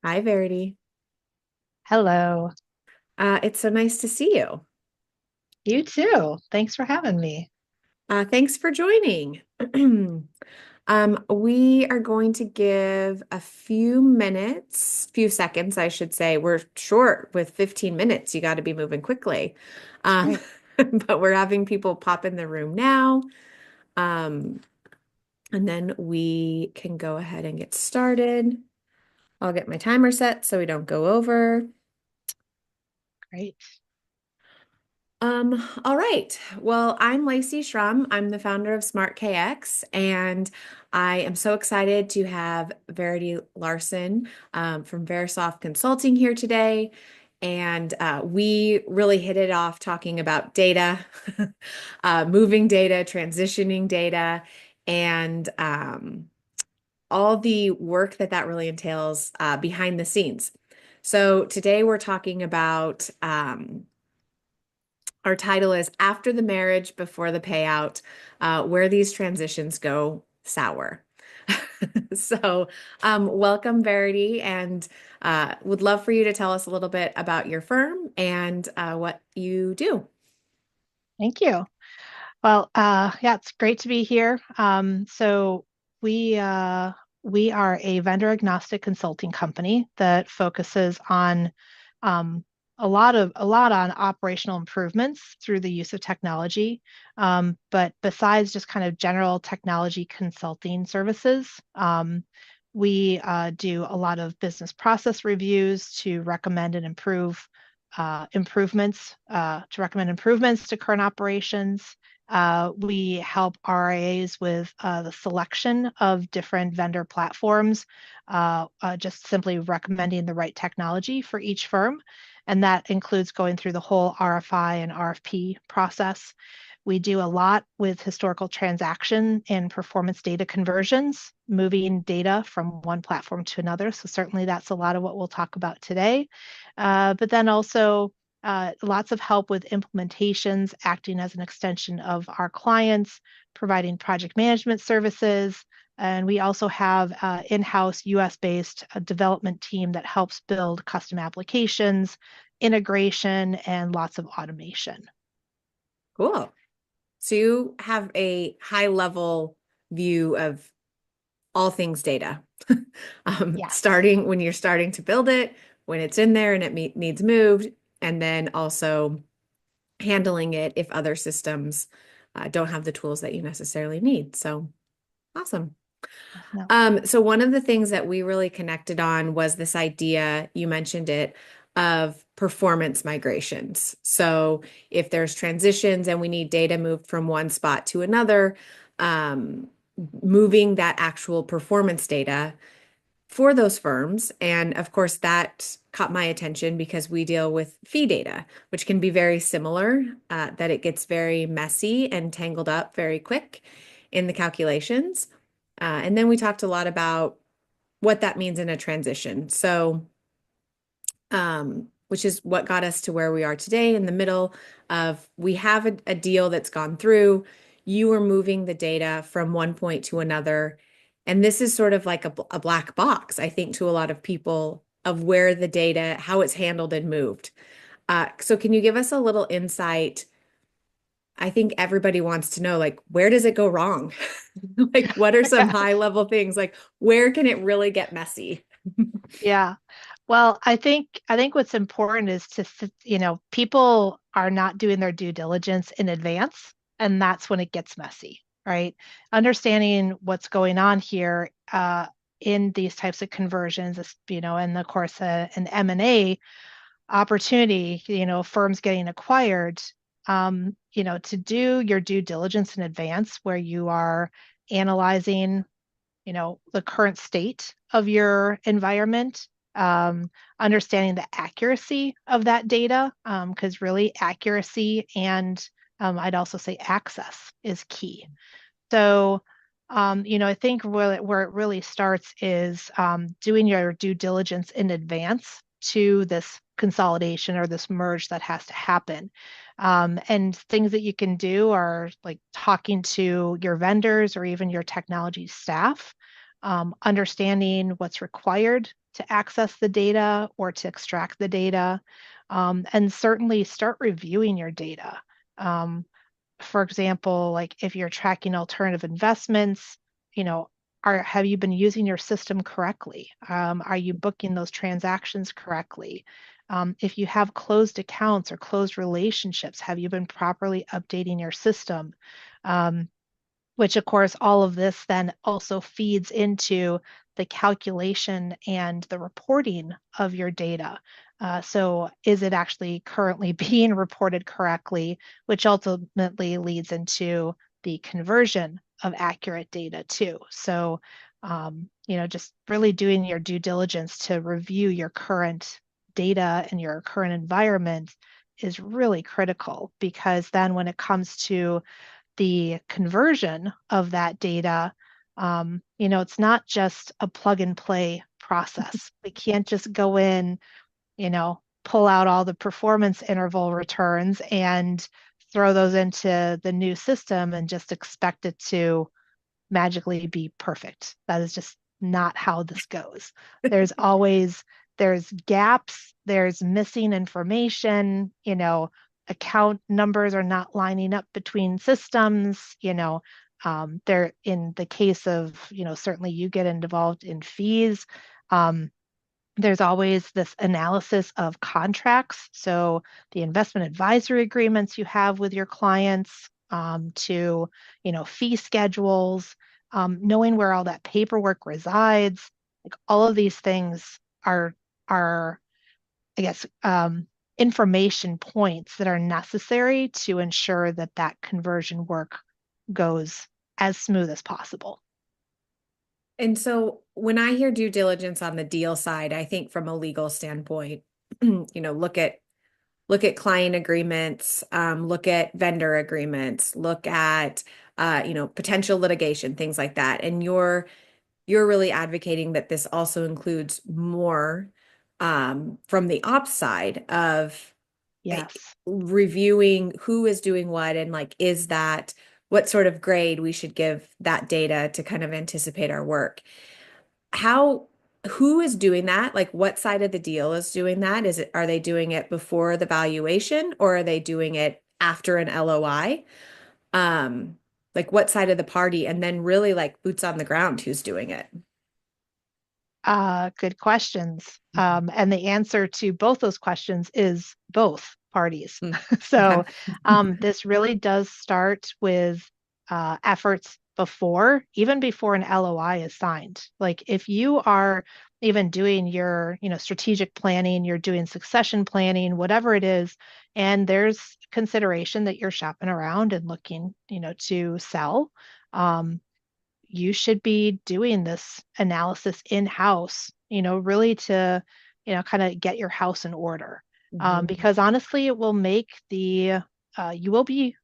Hi, Verity. Hello. It's so nice to see you. You too. Thanks for having me. Thanks for joining. We are going to give a few minutes, few seconds, I should say. We're short with 15 minutes. You got to be moving quickly. That's Um, right. but we're having people pop in the room now. Um, and then we can go ahead and get started. I'll get my timer set so we don't go over. Great. All right. Well, I'm Lacey Schrum. I'm the founder of Smart KX, and I am so excited to have Verity Larsen from Verisoft Consulting here today. And we really hit it off talking about data, moving data, transitioning data, and all the work that really entails behind the scenes. So today we're talking about our title is After the Marriage, Before the Payout, where these transitions go sour. So, welcome, Verity, and would love for you to tell us a little bit about your firm and what you do. Thank you. Well, yeah, it's great to be here. So we are a vendor agnostic consulting company that focuses on um, a lot on operational improvements through the use of technology. But besides just kind of general technology consulting services, we do a lot of business process reviews to recommend and improve improvements to current operations. We help RIAs with the selection of different vendor platforms, just simply recommending the right technology for each firm. And that includes going through the whole RFI and RFP process. We do a lot with historical transaction and performance data conversions, moving data from one platform to another. So, certainly, that's a lot of what we'll talk about today. But then also, lots of help with implementations, acting as an extension of our clients, providing project management services. And we also have in-house US-based development team that helps build custom applications, integration, and lots of automation. Cool. So, you have a high level view of all things data, Yes. starting when you're starting to build it, when it's in there and it needs moved, and then also handling it if other systems don't have the tools that you necessarily need. So awesome. No. So one of the things that we really connected on was this idea, you mentioned it, of performance migrations. So if there's transitions and we need data moved from one spot to another, um, moving that actual performance data for those firms. And of course, that caught my attention because we deal with fee data, which can be very similar, that it gets very messy and tangled up very quick in the calculations. And then we talked a lot about what that means in a transition. So, which is what got us to where we are today in the middle of we have a deal that's gone through. You are moving the data from one point to another. And this is sort of like a black box, I think, to a lot of people of where the data, how it's handled and moved. So, can you give us a little insight? I think everybody wants to know, like, where does it go wrong? Like, what are some high level things? Like, where can it really get messy? Yeah. Well, I think what's important is people are not doing their due diligence in advance, and that's when it gets messy, right? Understanding what's going on here in these types of conversions, and of course, an M&A opportunity, firms getting acquired, to do your due diligence in advance, where you are analyzing the current state of your environment, understanding the accuracy of that data, because really accuracy and I'd also say access is key. So, I think where it really starts is doing your due diligence in advance to this consolidation or this merge that has to happen. And things that you can do are like talking to your vendors or even your technology staff understanding what's required to access the data or to extract the data, and certainly start reviewing your data. Um, for example, like if you're tracking alternative investments, you know, have you been using your system correctly? Are you booking those transactions correctly? If you have closed accounts or closed relationships, have you been properly updating your system? Um, which of course all of this then also feeds into the calculation and the reporting of your data. So is it actually currently being reported correctly, which ultimately leads into the conversion of accurate data too. So, just really doing your due diligence to review your current data and your current environment is really critical because then when it comes to the conversion of that data, it's not just a plug and play process. We can't just go in, pull out all the performance interval returns and throw those into the new system and just expect it to magically be perfect. That is just not how this goes. There's always there's gaps, there's missing information, account numbers are not lining up between systems, they're in the case of, certainly you get involved in fees. There's always this analysis of contracts. So the investment advisory agreements you have with your clients, to, fee schedules, knowing where all that paperwork resides, like all of these things are, I guess, information points that are necessary to ensure that that conversion work goes as smooth as possible. And so when I hear due diligence on the deal side, I think from a legal standpoint, look at client agreements, look at vendor agreements, look at potential litigation, things like that. And you're really advocating that this also includes more from the ops side of Yes. reviewing who is doing what and like is that what sort of grade we should give that data to kind of anticipate our work. How who is doing that? Like what side of the deal is doing that? Are they doing it before the valuation or are they doing it after an LOI? Like what side of the party and then really like boots on the ground who's doing it? Good questions. And the answer to both those questions is both parties. Mm. So Okay. this really does start with efforts before, even before an LOI is signed. Like if you are even doing your, strategic planning, you're doing succession planning, whatever it is, and there's consideration that you're shopping around and looking, to sell. You should be doing this analysis in-house, really to, kind of get your house in order. Mhm. Because honestly, it will make you will be,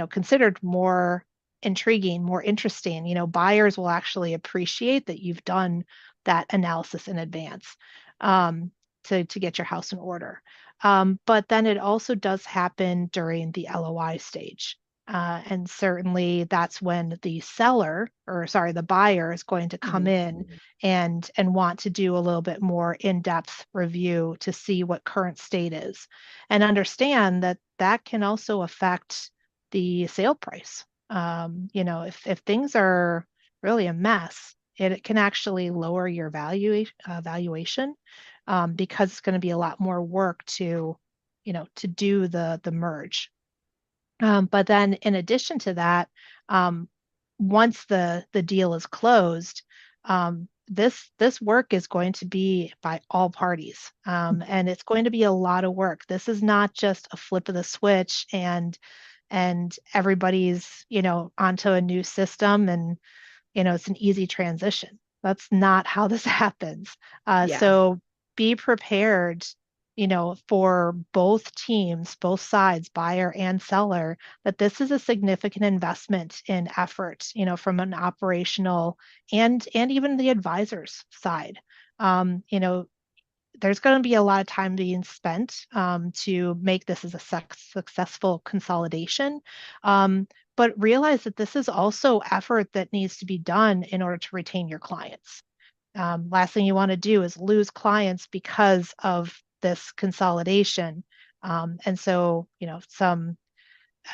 considered more intriguing, more interesting. Buyers will actually appreciate that you've done that analysis in advance, to get your house in order. But then it also does happen during the LOI stage. And certainly that's when the seller, or sorry, the buyer is going to come Mhm. in and want to do a little bit more in-depth review to see what current state is and understand that that can also affect the sale price. If things are really a mess, it can actually lower your valuation, because it's going to be a lot more work to do the merge. But then in addition to that, um, once the deal is closed, this work is going to be by all parties, and it's going to be a lot of work. This is not just a flip of the switch and everybody's onto a new system and it's an easy transition. That's not how this happens. Yeah. So be prepared, for both teams, both sides, buyer and seller, that this is a significant investment in effort, from an operational and even the advisor's side. There's going to be a lot of time being spent, to make this as a successful consolidation. but realize that this is also effort that needs to be done in order to retain your clients. Last thing you want to do is lose clients because of this consolidation. And so, some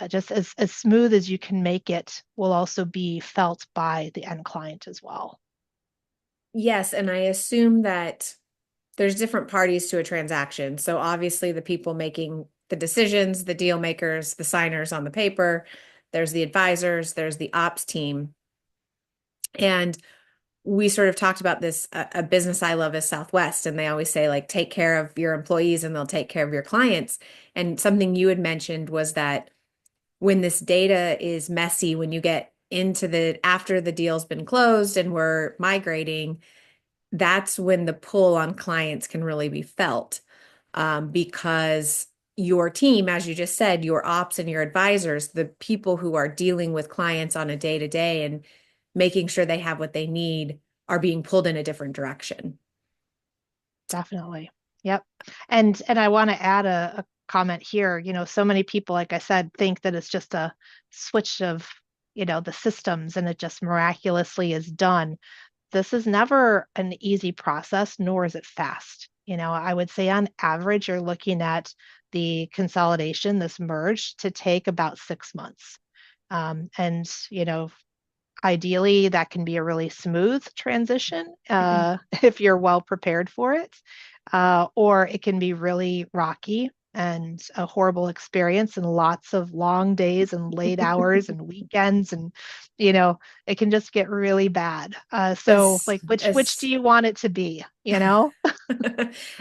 just as smooth as you can make it will also be felt by the end client as well. Yes, and I assume that there's different parties to a transaction. So obviously the people making the decisions, the deal makers, the signers on the paper, there's the advisors, there's the ops team. And we sort of talked about this, a business I love is Southwest, and they always say like take care of your employees and they'll take care of your clients. And something you had mentioned was that when this data is messy, when you get into the after the deal's been closed and we're migrating, that's when the pull on clients can really be felt, because your team, as you just said, your ops and your advisors, the people who are dealing with clients on a day to day and making sure they have what they need, are being pulled in a different direction. Definitely. Yep. And I want to add a comment here. So many people, like I said, think that it's just a switch of, the systems and it just miraculously is done. This is never an easy process, nor is it fast. I would say on average, you're looking at the consolidation, this merge, to take about 6 months. And, ideally, that can be a really smooth transition if you're well prepared for it, or it can be really rocky and a horrible experience and lots of long days and late hours and weekends and it can just get really bad. So As, like which do as you want it to be?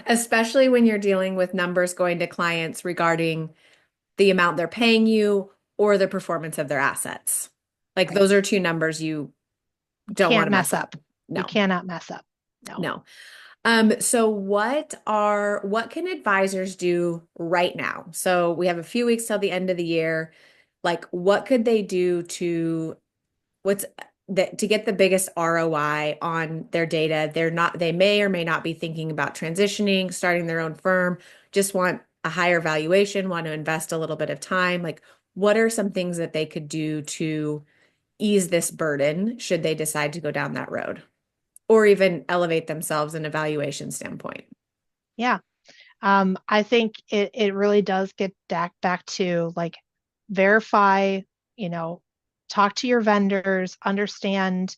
Especially when you're dealing with numbers going to clients regarding the amount they're paying you or the performance of their assets. Like Right. those are two numbers you You don't want can't to mess mess up. up. You No, cannot mess up. No. no. So what can advisors do right now? So we have a few weeks till the end of the year. Like what could they do to what's to get the biggest ROI on their data? They may or may not be thinking about transitioning, starting their own firm, just want a higher valuation, want to invest a little bit of time. Like what are some things that they could do to ease this burden should they decide to go down that road? Or even elevate themselves in a valuation standpoint. Yeah. I think it really does get back to like verify, you know, talk to your vendors, understand,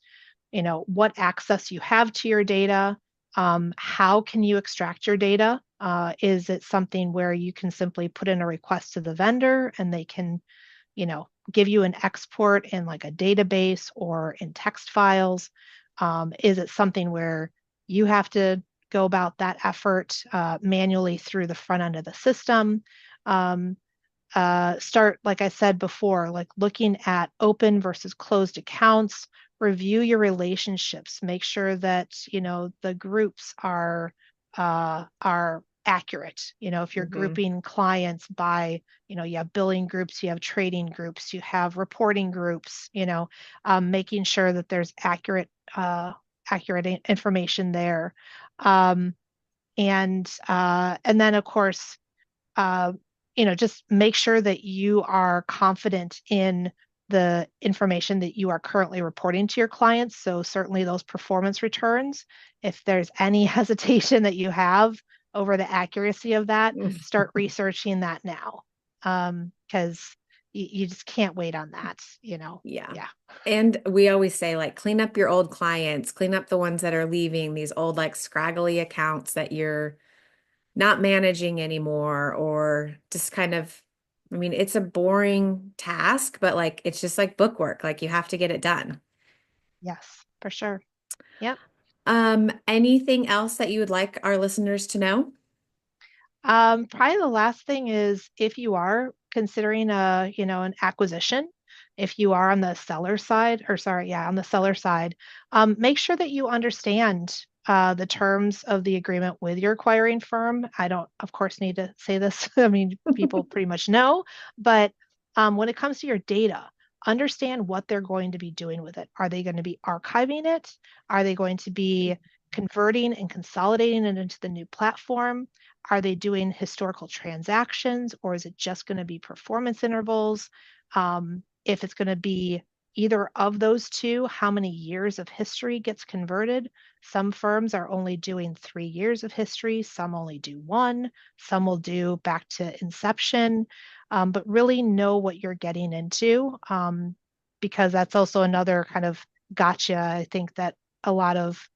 what access you have to your data. How can you extract your data? Is it something where you can simply put in a request to the vendor and they can, give you an export in like a database or in text files? Is it something where you have to go about that effort manually through the front end of the system? Um, Start, like I said before, like looking at open versus closed accounts, review your relationships, make sure that, the groups are accurate. If you're Hmm. grouping clients by, you have billing groups, you have trading groups, you have reporting groups, making sure that there's accurate information there. Um, and then of course uh, just make sure that you are confident in the information that you are currently reporting to your clients. So certainly those performance returns, if there's any hesitation that you have over the accuracy of that, start researching that now. Because you just can't wait on that. Yeah. Yeah. And we always say, like, clean up your old clients, clean up the ones that are leaving, these old, like, scraggly accounts that you're not managing anymore, or just kind of, I mean, it's a boring task, but like, it's just like bookwork. Like, you have to get it done. Yes, for sure. Yep. Anything else that you would like our listeners to know? Probably the last thing is if you are considering an acquisition, if you are on the seller side, or sorry, yeah, on the seller side, make sure that you understand the terms of the agreement with your acquiring firm. I don't, of course, need to say this. I mean, people pretty much know, but when it comes to your data, understand what they're going to be doing with it. Are they going to be archiving it? Are they going to be converting and consolidating it into the new platform? Are they doing historical transactions or is it just going to be performance intervals? if it's going to be either of those two, how many years of history gets converted. Some firms are only doing 3 years of history, some only do one, some will do back to inception. But really know what you're getting into, because that's also another kind of gotcha. I think that a lot of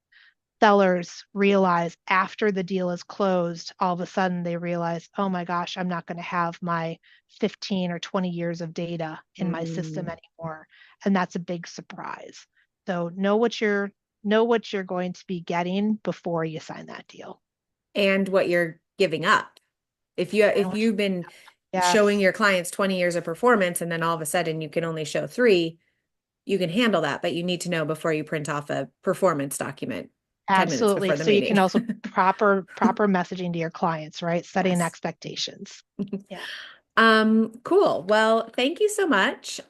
sellers realize after the deal is closed, all of a sudden they realize, oh my gosh, I'm not going to have my 15 or 20 years of data in my system Mm. anymore. And that's a big surprise. So know what you're going to be getting before you sign that deal. And what you're giving up. And If what you, you've been showing yes, your clients 20 years of performance and then all of a sudden you can only show 3, you can handle that, but you need to know before you print off a performance document 10 minutes absolutely. before the So you can meeting. also proper messaging to your clients, right? Setting Yes. expectations. Yeah. Cool. Well, thank you so much.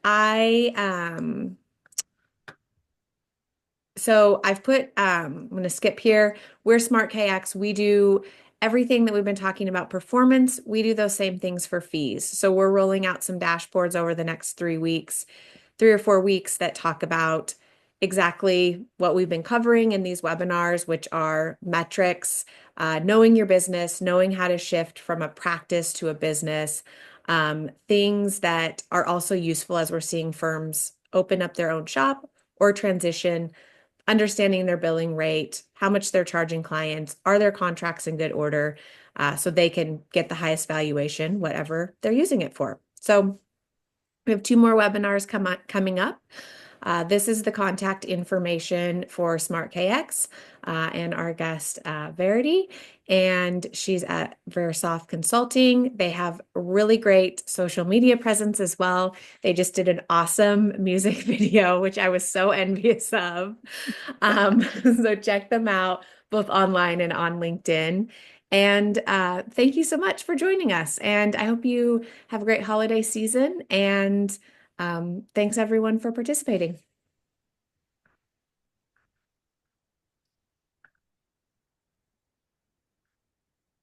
So I've put, I'm going to skip here. We're Smart KX. We do everything that we've been talking about performance. We do those same things for fees. So we're rolling out some dashboards over the next 3 weeks, 3 or 4 weeks that talk about exactly what we've been covering in these webinars, which are metrics, knowing your business, knowing how to shift from a practice to a business, things that are also useful as we're seeing firms open up their own shop or transition, understanding their billing rate, how much they're charging clients, are their contracts in good order, so they can get the highest valuation, whatever they're using it for. So we have 2 more webinars coming up. This is the contact information for Smart KX and our guest, Verity, and she's at Verisoft Consulting. They have really great social media presence as well. They just did an awesome music video, which I was so envious of. So check them out both online and on LinkedIn. And thank you so much for joining us. And I hope you have a great holiday season. And thanks everyone for participating.